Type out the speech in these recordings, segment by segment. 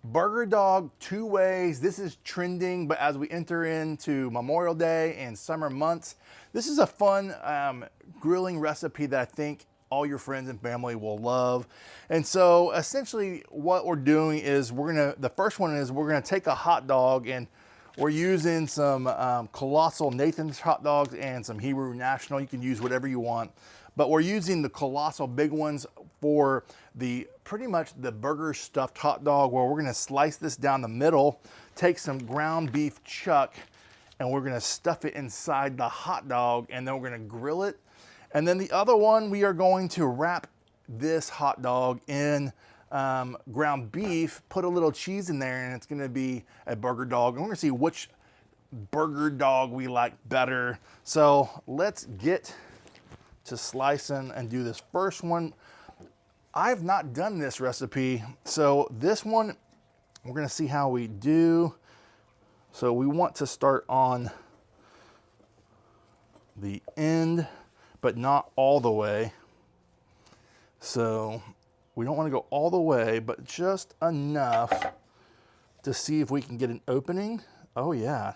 Burger dog two ways. This is trending, but as we enter into Memorial Day and summer months, this is a fun grilling recipe that I think all your friends and family will love. And so essentially what we're doing is the first one is we're gonna take a hot dog, and we're using some Colossal Nathan's hot dogs and some Hebrew National. You can use whatever you want, but we're using the Colossal big ones for pretty much the burger stuffed hot dog, where we're gonna slice this down the middle, take some ground beef chuck, and we're gonna stuff it inside the hot dog, and then we're gonna grill it. And then the other one, we are going to wrap this hot dog in ground beef, put a little cheese in there, and it's gonna be a burger dog. And we're gonna see which burger dog we like better. So let's get to slicing and do this first one. I've not done this recipe, so this one, we're gonna see how we do. So we want to start on the end, but not all the way. So we don't want to go all the way, but just enough to see if we can get an opening. Oh yeah,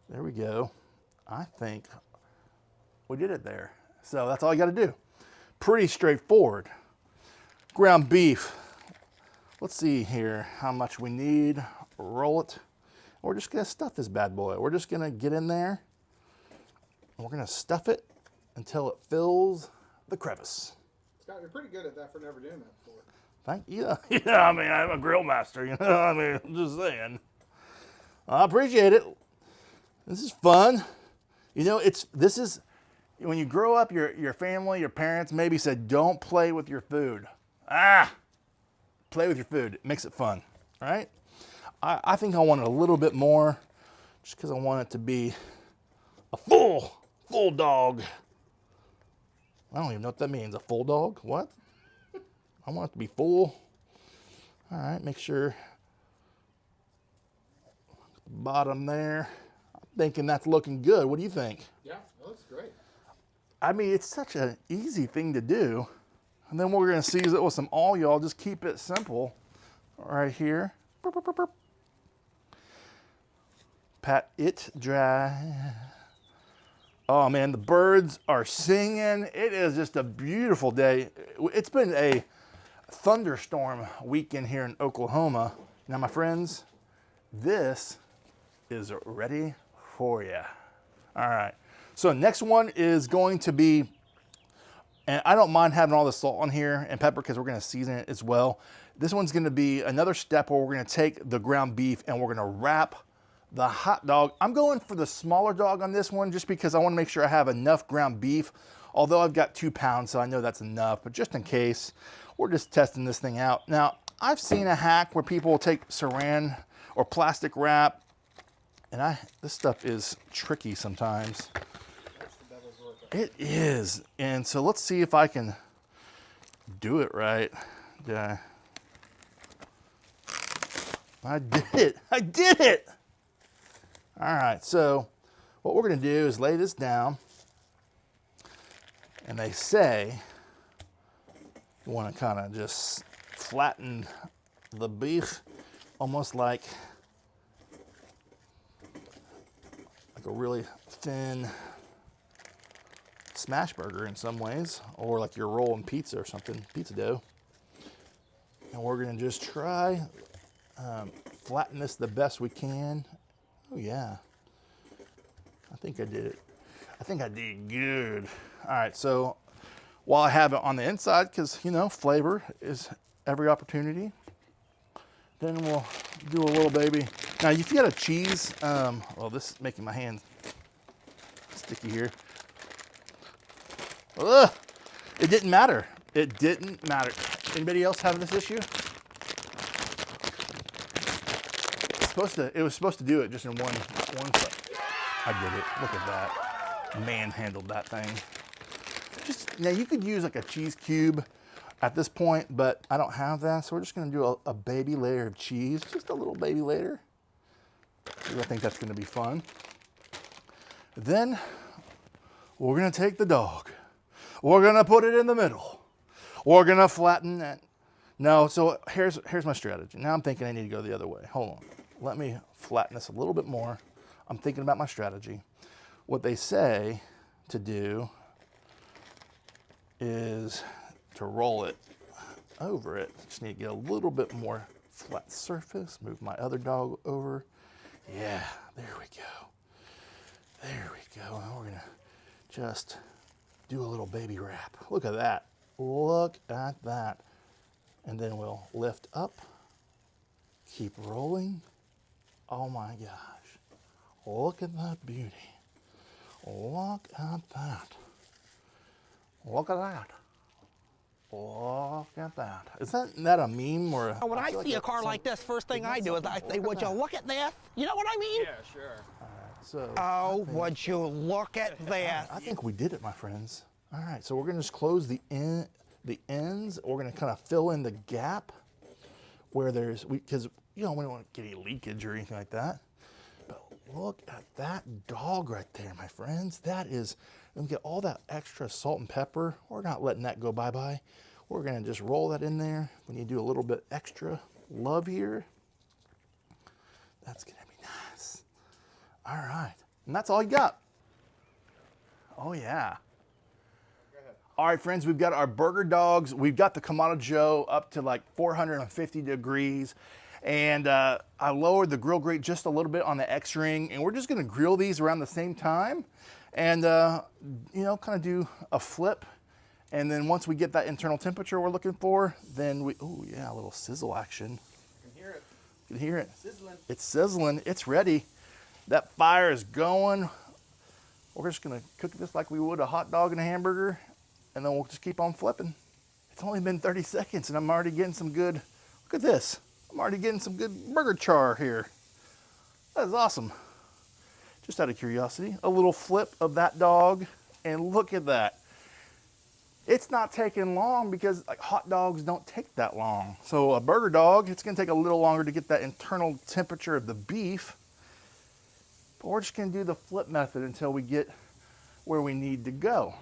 there we go. I think we did it there. So that's all you got to do. Pretty straightforward. Ground beef. Let's see here how much we need. Roll it. We're just gonna stuff this bad boy. We're just gonna get in there. We're gonna stuff it until it fills the crevice. Scott, you're pretty good at that for never doing that before. Thank you. Yeah, I mean, I'm a grill master, you know. I mean, I'm just saying. I appreciate it. This is fun. You know, this is when you grow up, your family, your parents maybe said, don't play with your food. Play with your food. It makes it fun, right? I think I want it a little bit more, just because I want it to be a full dog. I don't even know what that means. A full dog? What? I want it to be full. All right, make sure bottom there. I'm thinking that's looking good. What do you think? Yeah, that looks great. I mean, it's such an easy thing to do. And then we're gonna season it with some oil, y'all. Just keep it simple right here. Burp, burp, burp, burp. Pat it dry. Oh man, the birds are singing. It is just a beautiful day. It's been a thunderstorm weekend here in Oklahoma. Now my friends, this is ready for you. All right, so next one is going to be, and I don't mind having all the salt on here and pepper because we're gonna season it as well. This one's gonna be another step where we're gonna take the ground beef and we're gonna wrap the hot dog. I'm going for the smaller dog on this one just because I want to make sure I have enough ground beef, although I've got 2 pounds, so I know that's enough, but just in case, we're just testing this thing out. Now, I've seen a hack where people will take saran or plastic wrap, and this stuff is tricky sometimes. That's the devil's work. It is, and so let's see if I can do it right. Yeah. I did it! All right, so what we're gonna do is lay this down, and they say you wanna kinda just flatten the beef almost like a really thin smash burger in some ways, or like you're rolling pizza or something, pizza dough. And we're gonna just try flatten this the best we can. Oh yeah, I think I did it. I think I did good. All right, so while I have it on the inside, because you know, flavor is every opportunity, then we'll do a little baby. Now, if you got a cheese, well, this is making my hand sticky here. Ugh, it didn't matter. It didn't matter. Anybody else having this issue? It was supposed to do it just in one clip. I did it. Look at that. Manhandled that thing. Now you could use like a cheese cube at this point, but I don't have that, so we're just gonna do a baby layer of cheese, just a little baby layer. I think that's gonna be fun. Then we're gonna take the dog. We're gonna put it in the middle. We're gonna flatten that No, so here's my strategy. Now I'm thinking I need to go the other way. Hold on. Let me flatten this a little bit more. I'm thinking about my strategy. What they say to do is to roll it over it. Just need to get a little bit more flat surface. Move my other dog over. Yeah, there we go. There we go. Now we're gonna just do a little baby wrap. Look at that. Look at that. And then we'll lift up, keep rolling. Oh my gosh. Look at that beauty. Look at that. Look at that. Look at that. Is that a meme or? When I see a car like this, first thing I do is I say, would you look at this? You know what I mean? Yeah, sure. So Oh, would you look at this? I think we did it, my friends. All right, so we're gonna just close the ends. We're gonna kind of fill in the gap where because you know we don't want to get any leakage or anything like that. But look at that dog right there, my friends. That is, let me get all that extra salt and pepper. We're not letting that go bye-bye. We're gonna just roll that in there. We need to do a little bit extra love here. That's gonna be nice. All right, and that's all you got. Oh yeah. All right, friends, we've got our burger dogs. We've got the Kamado Joe up to like 450 degrees. And I lowered the grill grate just a little bit on the X-ring. And we're just gonna grill these around the same time. And, you know, kind of do a flip. And then once we get that internal temperature we're looking for, then oh yeah, a little sizzle action. You can hear it. You can hear it. Sizzling. It's sizzling, it's ready. That fire is going. We're just gonna cook this like we would a hot dog and a hamburger. And then we'll just keep on flipping. It's only been 30 seconds and I'm already getting some good, look at this. I'm already getting some good burger char here. That is awesome. Just out of curiosity, a little flip of that dog and look at that. It's not taking long because like hot dogs don't take that long. So a burger dog, it's gonna take a little longer to get that internal temperature of the beef. But we're just gonna do the flip method until we get where we need to go.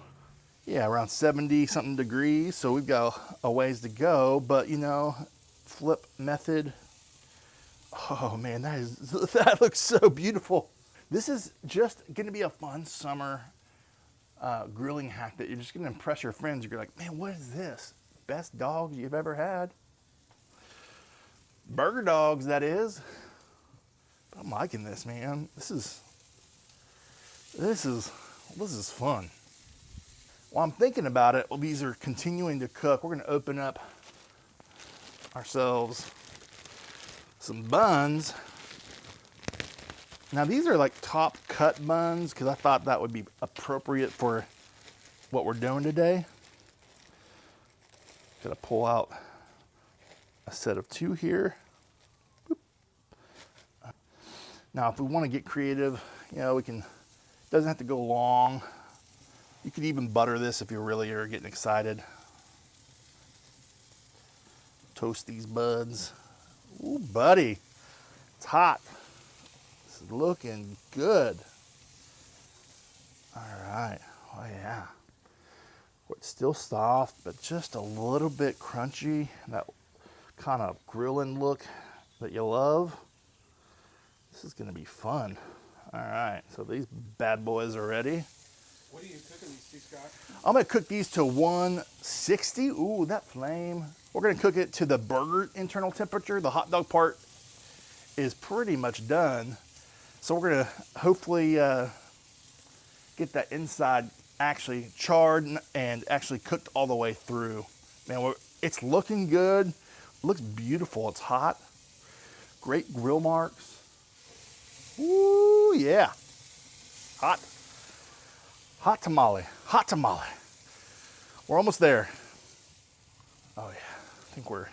Yeah, around 70 something degrees, so we've got a ways to go, but you know, flip method. Oh man, that looks so beautiful. This is just gonna be a fun summer grilling hack that you're just gonna impress your friends. You're like, man, what is this? Best dogs you've ever had. Burger dogs, that is. But I'm liking this, man. This is fun. While I'm thinking about it, while these are continuing to cook, we're gonna open up ourselves some buns. Now these are like top cut buns because I thought that would be appropriate for what we're doing today. Gotta pull out a set of 2 here. Boop. Now if we want to get creative, you know, we can, doesn't have to go long. You could even butter this if you really are getting excited. Toast these buds. Ooh, buddy, it's hot. This is looking good. All right, oh yeah. It's still soft, but just a little bit crunchy. That kind of grilling look that you love. This is gonna be fun. All right, so these bad boys are ready. What are you cooking these two, Scott? I'm gonna cook these to 160. Ooh, that flame. We're gonna cook it to the burger internal temperature. The hot dog part is pretty much done. So we're gonna hopefully get that inside actually charred and actually cooked all the way through. Man, it's looking good. It looks beautiful, it's hot. Great grill marks. Ooh, yeah. Hot. Hot tamale, hot tamale. We're almost there. Oh yeah, I think we're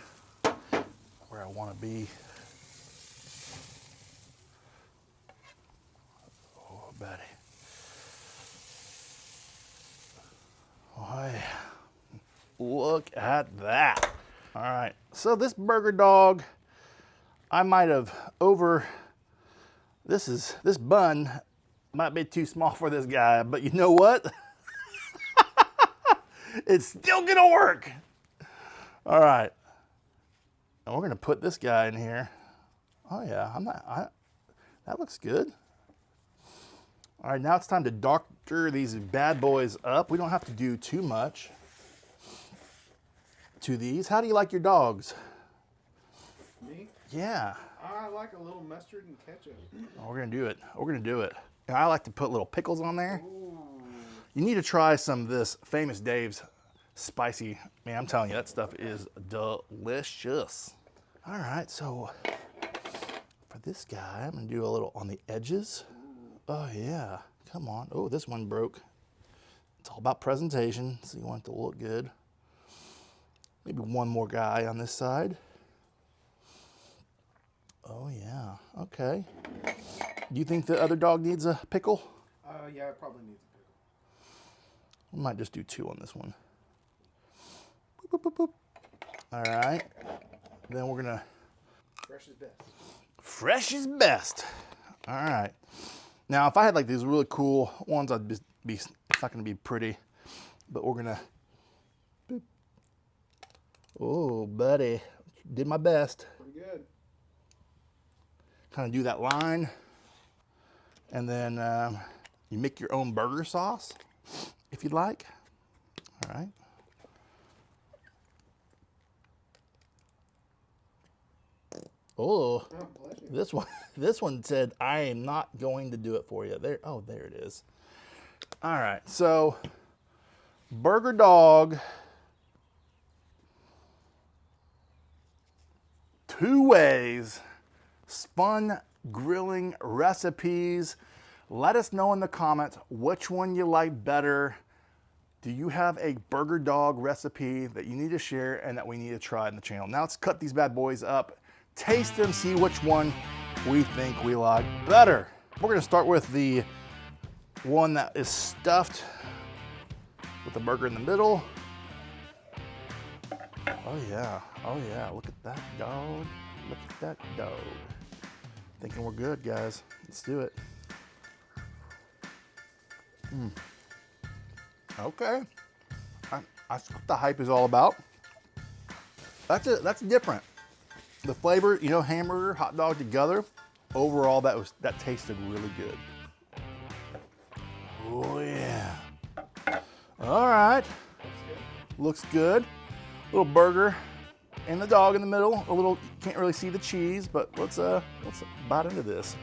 where I want to be. Oh, buddy. Oh yeah, look at that. All right, so this burger dog, I might have this bun might be too small for this guy, but you know what? It's still gonna work. All right, And we're gonna put this guy in here. Oh yeah, that looks good. All right, now it's time to doctor these bad boys up. We don't have to do too much to these. How do you like your dogs? Me? Yeah. I like a little mustard and ketchup. Oh, we're gonna do it. We're gonna do it. And I like to put little pickles on there. Ooh. You need to try some of this Famous Dave's spicy. Man, I'm telling you, that stuff is delicious. All right, so for this guy, I'm gonna do a little on the edges. Oh yeah, come on. Oh, this one broke. It's all about presentation, so you want it to look good. Maybe one more guy on this side. Oh yeah, okay. Do you think the other dog needs a pickle? Yeah, it probably needs a pickle. We might just do 2 on this one. Boop, boop, boop, boop. All right, then we're gonna. Fresh is best. Fresh is best. All right. Now, if I had like these really cool ones, I'd just be, it's not gonna be pretty, but we're gonna, boop. Oh, buddy, did my best. Pretty good. Kind of do that line, and then you make your own burger sauce, if you'd like. All right. Oh, Oh, bless you. this one said, I am not going to do it for you. There, oh, there it is. All right, so burger dog, 2 ways, fun grilling recipes. Let us know in the comments which one you like better. Do you have a burger dog recipe that you need to share and that we need to try in the channel? Now let's cut these bad boys up, taste them, see which one we think we like better. We're gonna start with the one that is stuffed with the burger in the middle. Oh yeah, look at that dog. Look at that dog. Thinking we're good, guys. Let's do it. Okay, that's what the hype is all about. That's different. The flavor, you know, hamburger, hot dog together. Overall, that tasted really good. Oh yeah. All right. Looks good. Little burger and the dog in the middle. A little, can't really see the cheese, but let's bite into this.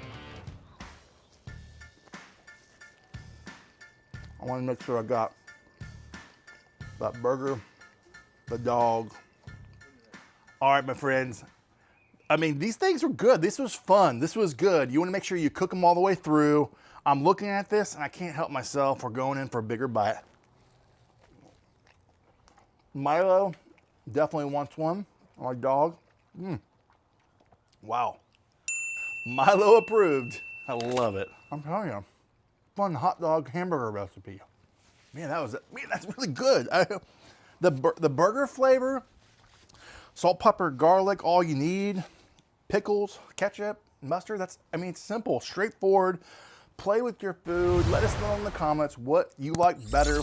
I want to make sure I got that burger, the dog. All right, my friends. I mean, these things were good. This was fun. This was good. You want to make sure you cook them all the way through. I'm looking at this and I can't help myself. We're going in for a bigger bite. Milo definitely wants one. My dog. Wow. Milo approved. I love it. I'm telling you, fun hot dog hamburger recipe. Man, that's really good. The burger flavor, salt, pepper, garlic, all you need. Pickles, ketchup, mustard. It's simple, straightforward. Play with your food. Let us know in the comments what you like better.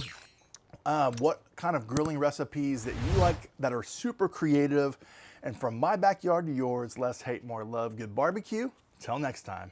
What kind of grilling recipes that you like that are super creative. And from my backyard to yours, less hate, more love. Good barbecue. Till next time.